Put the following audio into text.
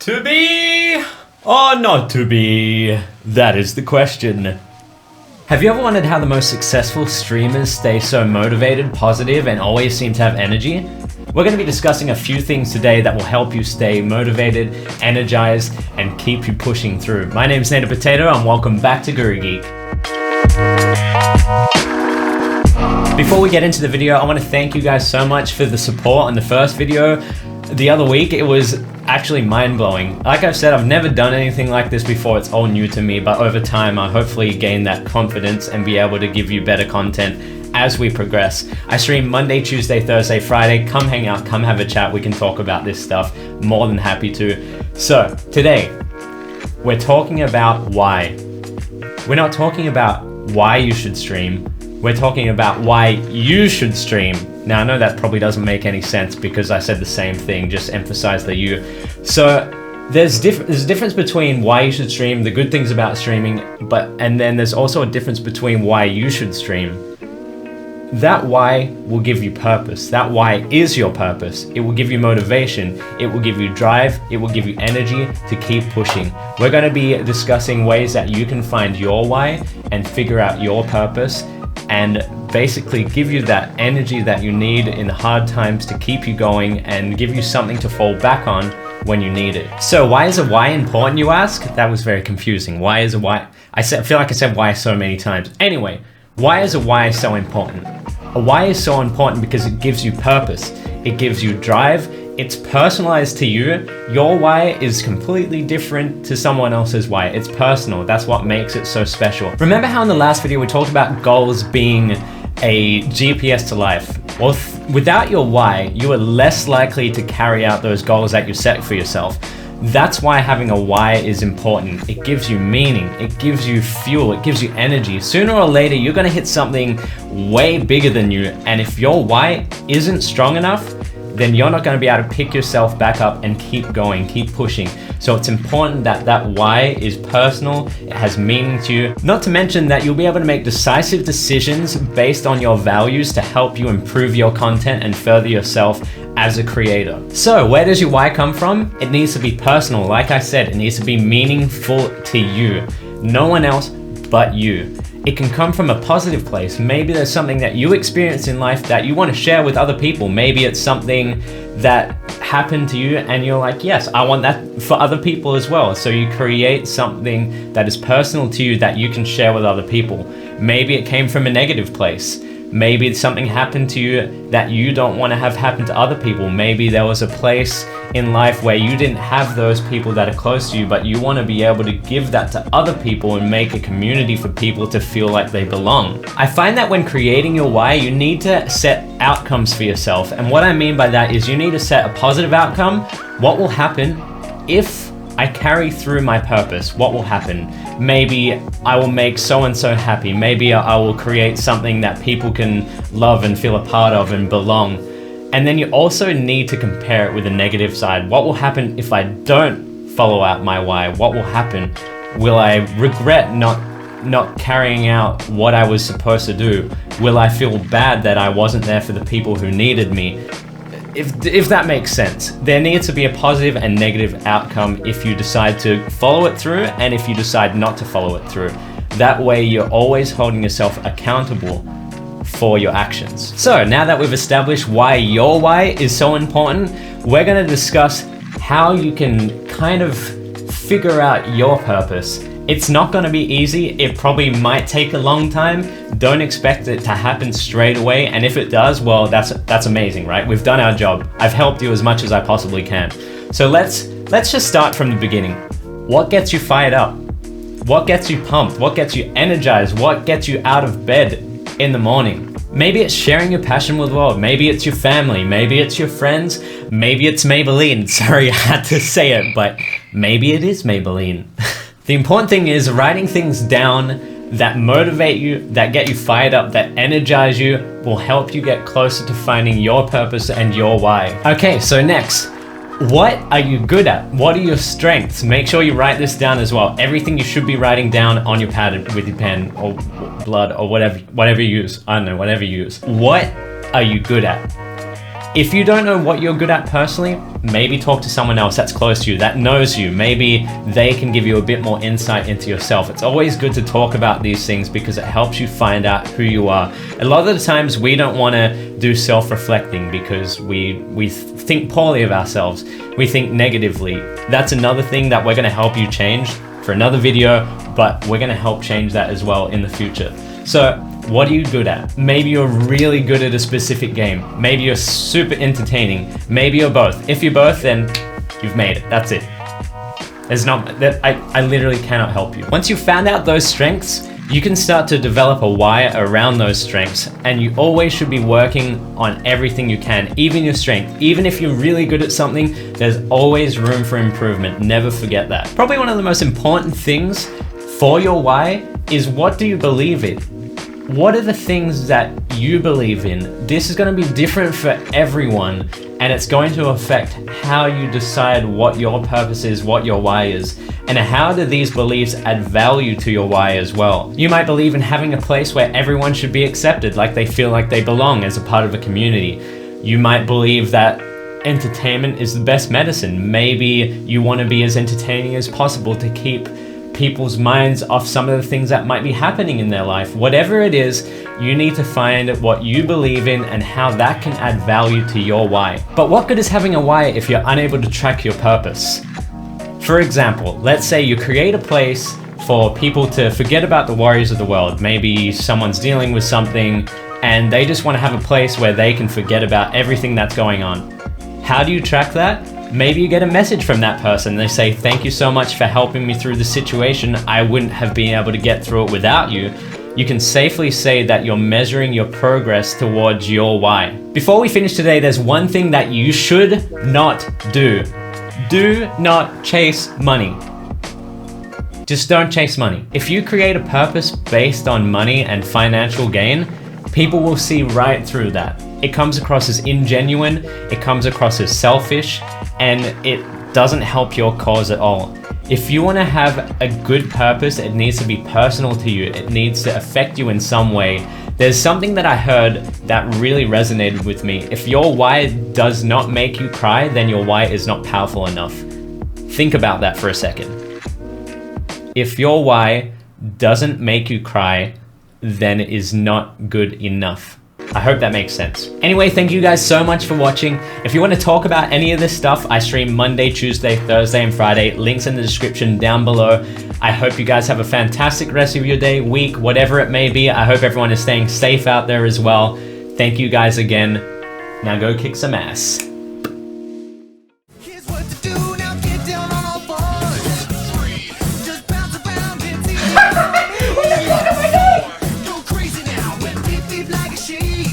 To be or not to be? That is the question. Have you ever wondered how the most successful streamers stay so motivated, positive, and always seem to have energy? We're going to be discussing a few things today that will help you stay motivated, energized, and keep you pushing through. My name is Native Potato, and welcome back to Guru Geek. Before we get into the video, I want to thank you guys so much for the support on the first video. The other week, it was actually mind-blowing. Like I've said, I've never done anything like this before. It's all new to me, but over time, I hopefully gain that confidence and be able to give you better content as we progress. I stream Monday, Tuesday, Thursday, Friday. Come hang out, come have a chat. We can talk about this stuff. More than happy to. So today, we're talking about why. We're not talking about why you should stream. We're talking about why you should stream. Now, I know that probably doesn't make any sense because I said the same thing, just emphasize the you. So there's a difference between why you should stream, the good things about streaming, and then there's also a difference between why you should stream. That why will give you purpose. That why is your purpose. It will give you motivation. It will give you drive. It will give you energy to keep pushing. We're going to be discussing ways that you can find your why and figure out your purpose and basically give you that energy that you need in the hard times to keep you going and give you something to fall back on when you need it. So why is a why important, you ask? That was very confusing. Why is a why? I feel like I said why so many times. Anyway, why is a why so important? A why is so important because it gives you purpose. It gives you drive. It's personalized to you. Your why is completely different to someone else's why. It's personal. That's what makes it so special. Remember how in the last video we talked about goals being a GPS to life? Well, without your why, you are less likely to carry out those goals that you set for yourself. That's why having a why is important. It gives you meaning, it gives you fuel, it gives you energy. Sooner or later, you're gonna hit something way bigger than you. And if your why isn't strong enough, then you're not gonna be able to pick yourself back up and keep going, keep pushing. So it's important that that why is personal, it has meaning to you. Not to mention that you'll be able to make decisive decisions based on your values to help you improve your content and further yourself as a creator. So where does your why come from? It needs to be personal. Like I said, it needs to be meaningful to you. No one else but you. It can come from a positive place. Maybe there's something that you experience in life that you want to share with other people. Maybe it's something that happened to you and you're like, yes, I want that for other people as well. So you create something that is personal to you that you can share with other people. Maybe it came from a negative place. Maybe something happened to you that you don't want to have happen to other people. Maybe there was a place in life where you didn't have those people that are close to you, but you want to be able to give that to other people and make a community for people to feel like they belong. I find that when creating your why, you need to set outcomes for yourself. And what I mean by that is you need to set a positive outcome. What will happen if I carry through my purpose? What will happen? Maybe I will make so-and-so happy. Maybe I will create something that people can love and feel a part of and belong. And then you also need to compare it with the negative side. What will happen if I don't follow out my why? What will happen? Will I regret not carrying out what I was supposed to do? Will I feel bad that I wasn't there for the people who needed me? If that makes sense, there needs to be a positive and negative outcome if you decide to follow it through and if you decide not to follow it through. That way you're always holding yourself accountable for your actions. So now that we've established why your why is so important, we're going to discuss how you can kind of figure out your purpose. It's not going to be easy. It probably might take a long time. Don't expect it to happen straight away. And if it does, well, that's amazing, right? We've done our job. I've helped you as much as I possibly can. So let's just start from the beginning. What gets you fired up? What gets you pumped? What gets you energized? What gets you out of bed in the morning? Maybe it's sharing your passion with the world. Maybe it's your family. Maybe it's your friends. Maybe it's Maybelline. Sorry, I had to say it, but maybe it is Maybelline. The important thing is writing things down that motivate you, that get you fired up, that energize you, will help you get closer to finding your purpose and your why. Okay, so next, what are you good at? What are your strengths? Make sure you write this down as well. Everything you should be writing down on your pad with your pen or blood or whatever you use. I don't know, whatever you use. What are you good at? If you don't know what you're good at personally, maybe talk to someone else that's close to you, that knows you. Maybe they can give you a bit more insight into yourself. It's always good to talk about these things because it helps you find out who you are. A lot of the times we don't want to do self-reflecting because we think poorly of ourselves. We think negatively. That's another thing that we're going to help you change for another video, but we're going to help change that as well in the future. So what are you good at? Maybe you're really good at a specific game. Maybe you're super entertaining. Maybe you're both. If you're both, then you've made it. That's it. There's not that I literally cannot help you. Once you've found out those strengths, you can start to develop a why around those strengths, and you always should be working on everything you can, even your strength. Even if you're really good at something, there's always room for improvement. Never forget that. Probably one of the most important things for your why is, what do you believe in? What are the things that you believe in? This is going to be different for everyone, and it's going to affect how you decide what your purpose is, what your why is, and how do these beliefs add value to your why as well. You might believe in having a place where everyone should be accepted, like they feel like they belong as a part of a community. You might believe that entertainment is the best medicine. Maybe you want to be as entertaining as possible to keep people's minds off some of the things that might be happening in their life. Whatever it is, you need to find what you believe in and how that can add value to your why. But what good is having a why if you're unable to track your purpose? For example, let's say you create a place for people to forget about the worries of the world. Maybe someone's dealing with something and they just want to have a place where they can forget about everything that's going on. How do you track that? Maybe you get a message from that person. They say, thank you so much for helping me through the situation. I wouldn't have been able to get through it without you. You can safely say that you're measuring your progress towards your why. Before we finish today, there's one thing that you should not do. Do not chase money. Just don't chase money. If you create a purpose based on money and financial gain, people will see right through that. It comes across as ingenuine, it comes across as selfish, and it doesn't help your cause at all. If you want to have a good purpose, it needs to be personal to you. It needs to affect you in some way. There's something that I heard that really resonated with me. If your why does not make you cry, then your why is not powerful enough. Think about that for a second. If your why doesn't make you cry, then it is not good enough. I hope that makes sense. Anyway, thank you guys so much for watching. If you want to talk about any of this stuff, I stream Monday, Tuesday, Thursday, and Friday. Links in the description down below. I hope you guys have a fantastic rest of your day, week, whatever it may be. I hope everyone is staying safe out there as well. Thank you guys again. Now go kick some ass. Here's what to do, now get down on all fours. Just bounce around and see. Go crazy now, when beep beep like a sheep.